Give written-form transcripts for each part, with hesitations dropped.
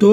2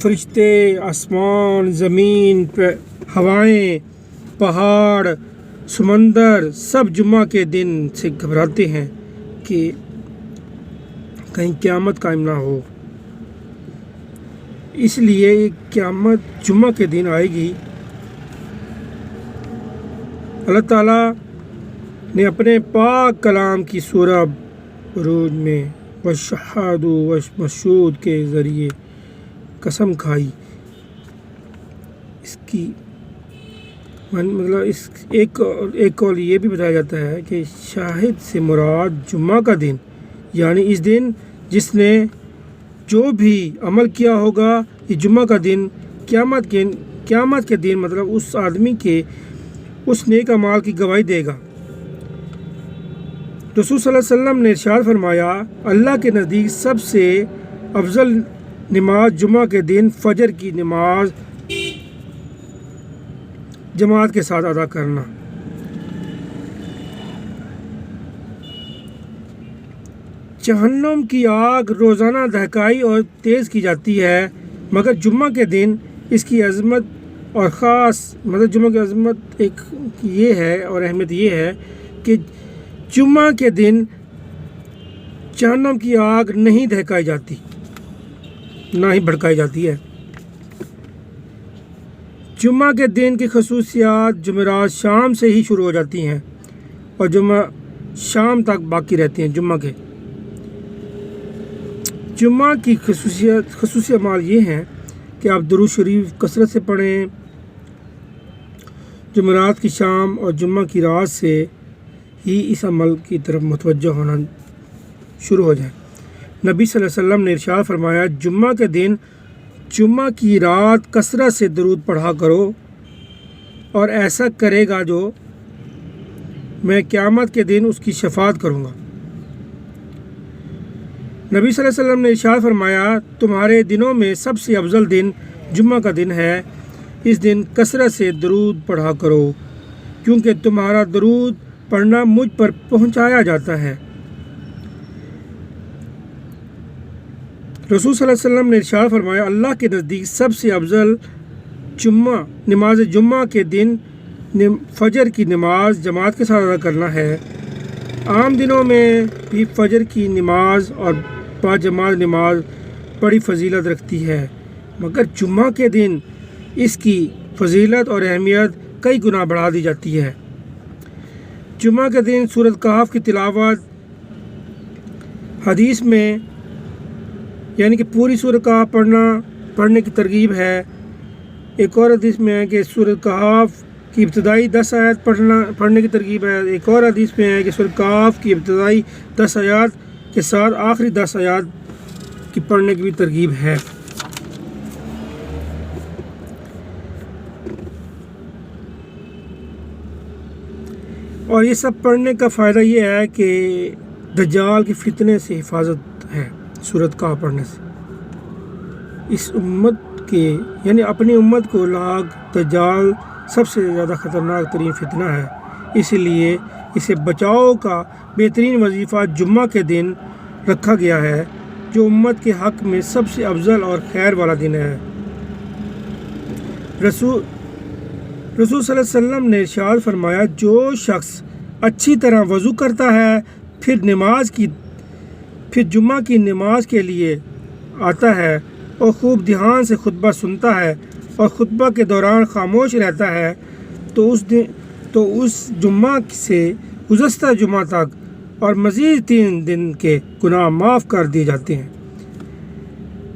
فرشتے، آسمان، زمین، ہوائیں، پہاڑ، سمندر سب جمعہ کے دن سے گھبراتے ہیں کہ کہیں قیامت قائم نہ ہو۔ اس لیے قیامت جمعہ کے دن آئے گی۔ اللہ تعالیٰ نے اپنے پاک کلام کی سورہ بروج میں وَالشَّهَادُ وَالْمَشْهُودُ کے ذریعے قسم کھائی۔ اس کی مطلب ایک قول یہ بھی بتایا جاتا ہے کہ شاہد سے مراد جمعہ کا دن، یعنی اس دن جس نے جو بھی عمل کیا ہوگا، یہ جمعہ کا دن قیامت کے دن مطلب اس آدمی کے اس نیک اعمال کی گواہی دے گا۔ رسول صلی اللہ علیہ وسلم نے ارشاد فرمایا، اللہ کے نزدیک سب سے افضل نماز جمعہ کے دن فجر کی نماز جماعت کے ساتھ ادا کرنا۔ جہنم کی آگ روزانہ دہکائی اور تیز کی جاتی ہے، مگر جمعہ کے دن اس کی عظمت اور خاص مطلب جمعہ کی عظمت ایک یہ ہے اور اہمیت یہ ہے کہ جمعہ کے دن جہنم کی آگ نہیں دہکائی جاتی، نہ ہی بھڑکائی جاتی ہے۔ جمعہ کے دن کی خصوصیات جمعرات شام سے ہی شروع ہو جاتی ہیں اور جمعہ شام تک باقی رہتی ہیں۔ جمعہ کی خصوصی اعمال یہ ہیں کہ آپ درود شریف کثرت سے پڑھیں، جمعرات کی شام اور جمعہ کی رات سے ہی اس عمل کی طرف متوجہ ہونا شروع ہو جائے۔ نبی صلی اللہ علیہ وسلم نے ارشاد فرمایا، جمعہ کے دن جمعہ کی رات کثرت سے درود پڑھا کرو، اور ایسا کرے گا جو میں قیامت کے دن اس کی شفاعت کروں گا۔ نبی صلی اللہ علیہ وسلم نے ارشاد فرمایا، تمہارے دنوں میں سب سے افضل دن جمعہ کا دن ہے، اس دن کثرت سے درود پڑھا کرو، کیونکہ تمہارا درود پڑھنا مجھ پر پہنچایا جاتا ہے۔ رسول صلی اللہ علیہ وسلم نے ارشاد فرمایا، اللہ کے نزدیک سب سے افضل نماز جمعہ کے دن فجر کی نماز جماعت کے ساتھ ادا کرنا ہے۔ عام دنوں میں بھی فجر کی نماز اور باجماعت نماز بڑی فضیلت رکھتی ہے، مگر جمعہ کے دن اس کی فضیلت اور اہمیت کئی گنا بڑھا دی جاتی ہے۔ جمعہ کے دن سورۃ کہف کی تلاوت حدیث میں یعنی کہ پوری سورۃ کہف پڑھنے کی ترغیب ہے۔ ایک اور حدیث میں ہے کہ سورۃ کہف کی ابتدائی 10 آیات پڑھنے کی ترغیب ہے۔ ایک اور حدیث میں ہے کہ سورۃ کہف کی ابتدائی 10 آیات کے ساتھ آخری 10 آیات کی پڑھنے کی بھی ترغیب ہے۔ اور یہ سب پڑھنے کا فائدہ یہ ہے کہ دجال کے فتنے سے حفاظت ہے۔ سورۃ کہف پڑھنے سے اس امت کے یعنی اپنی امت کو دجال سب سے زیادہ خطرناک ترین فتنہ ہے، اس لیے اسے بچاؤ کا بہترین وظیفہ جمعہ کے دن رکھا گیا ہے، جو امت کے حق میں سب سے افضل اور خیر والا دن ہے۔ رسول صلی اللہ علیہ وسلم نے ارشاد فرمایا، جو شخص اچھی طرح وضو کرتا ہے پھر جمعہ کی نماز کے لیے آتا ہے اور خوب دھیان سے خطبہ سنتا ہے اور خطبہ کے دوران خاموش رہتا ہے تو اس جمعہ سے گزشتہ جمعہ تک اور مزید 3 دن کے گناہ معاف کر دیے جاتے ہیں۔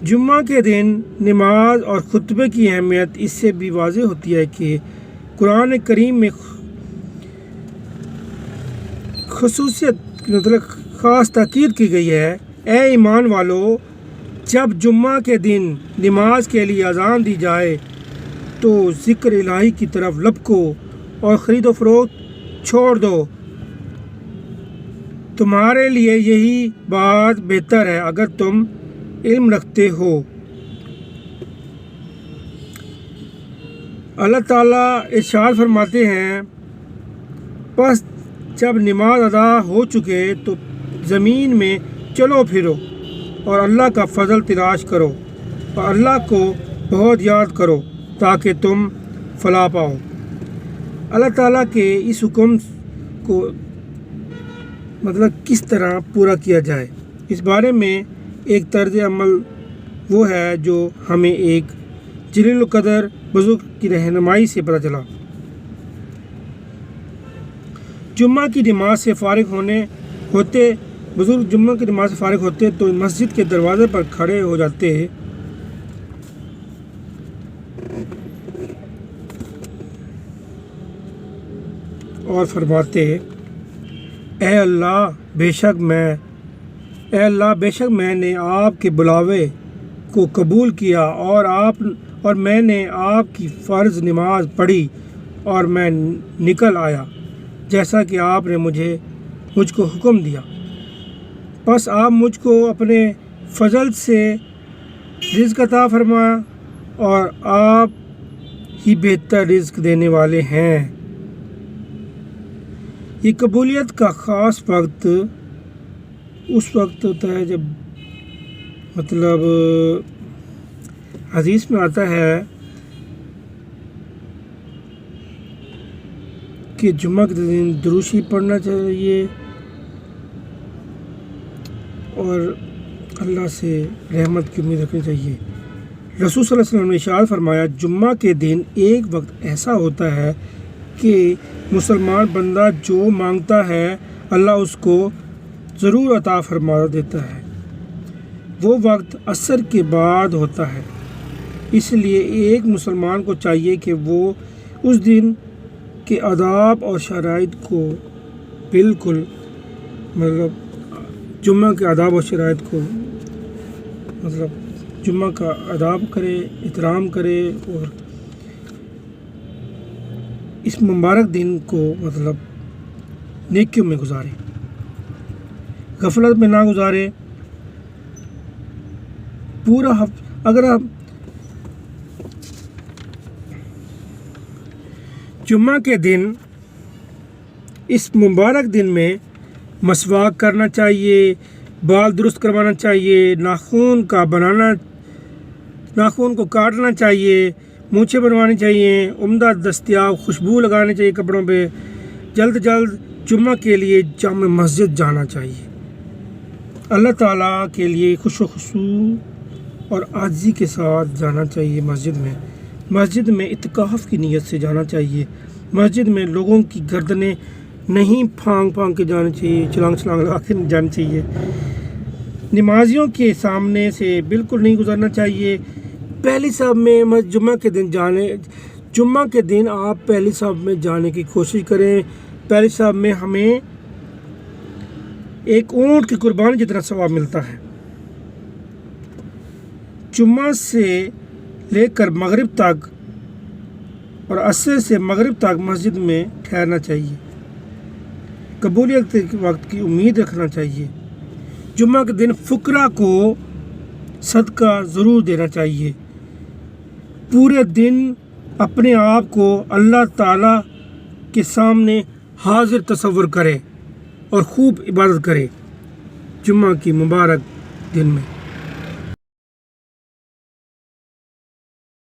جمعہ کے دن نماز اور خطبے کی اہمیت اس سے بھی واضح ہوتی ہے کہ قرآن کریم میں خاص تاکید کی گئی ہے، اے ایمان والو، جب جمعہ کے دن نماز کے لیے اذان دی جائے تو ذکر الہی کی طرف لپکو اور خرید و فروخت چھوڑ دو، تمہارے لیے یہی بات بہتر ہے اگر تم علم رکھتے ہو۔ اللہ تعالیٰ ارشاد فرماتے ہیں، پس جب نماز ادا ہو چکے تو زمین میں چلو پھرو اور اللہ کا فضل تلاش کرو اور اللہ کو بہت یاد کرو تاکہ تم فلاح پاؤ۔ اللہ تعالیٰ کے اس حکم کو کس طرح پورا کیا جائے، اس بارے میں ایک طرز عمل وہ ہے جو ہمیں ایک جلیل القدر بزرگ کی رہنمائی سے پتہ چلا۔ جمعہ کی نماز سے فارغ ہوتے بزرگ جمعہ کی نماز سے فارغ ہوتے تو مسجد کے دروازے پر کھڑے ہو جاتے اور فرماتے، اے اللہ بے شک میں نے آپ کے بلاوے کو قبول کیا اور میں نے آپ کی فرض نماز پڑھی اور میں نکل آیا جیسا کہ آپ نے مجھ کو حکم دیا۔ پس آپ مجھ کو اپنے فضل سے رزق عطا فرمایا اور آپ ہی بہتر رزق دینے والے ہیں۔ یہ قبولیت کا خاص وقت اس وقت ہوتا ہے جب حدیث میں آتا ہے کہ جمعہ کے دن درود شریف پڑھنا چاہیے اور اللہ سے رحمت کی امید رکھنی چاہیے۔ رسول صلی اللہ علیہ وسلم نے ارشاد فرمایا، جمعہ کے دن ایک وقت ایسا ہوتا ہے کہ مسلمان بندہ جو مانگتا ہے اللہ اس کو ضرور عطا فرما دیتا ہے۔ وہ وقت عصر کے بعد ہوتا ہے، اس لیے ایک مسلمان کو چاہیے کہ وہ اس دن کے آداب اور شرائط کو بالکل جمعہ کے آداب اور شرائط کو جمعہ کا آداب کرے، احترام کرے اور اس مبارک دن کو نیکیوں میں گزارے، غفلت میں نہ گزارے۔ پورا اگر آپ جمعہ کے دن اس مبارک دن میں مسواک کرنا چاہیے، بال درست کروانا چاہیے، ناخن کو کاٹنا چاہیے، مونچھیں بنوانی چاہیے، عمدہ دستیاب خوشبو لگانی چاہیے کپڑوں پہ، جلد جمعہ کے لیے جامع مسجد جانا چاہیے، اللہ تعالیٰ کے لیے خوش و خصوص اور عاجزی کے ساتھ جانا چاہیے۔ مسجد میں اعتکاف کی نیت سے جانا چاہیے۔ مسجد میں لوگوں کی گردنیں نہیں پھانگ کے جانی چاہیے، چھلانگ لگا کے جانی چاہیے۔ نمازیوں کے سامنے سے بالکل نہیں گزرنا چاہیے۔ پہلی صف میں جمعہ کے دن آپ پہلی صف میں جانے کی کوشش کریں۔ پہلی صف میں ہمیں ایک اونٹ کی قربانی جتنا ثواب ملتا ہے۔ جمعہ سے لے کر مغرب تک اور عصر سے مغرب تک مسجد میں ٹھہرنا چاہیے، قبولیت کے وقت کی امید رکھنا چاہیے۔ جمعہ کے دن فقراء کو صدقہ ضرور دینا چاہیے۔ پورے دن اپنے آپ کو اللہ تعالیٰ کے سامنے حاضر تصور کرے اور خوب عبادت کرے جمعہ کی مبارک دن میں۔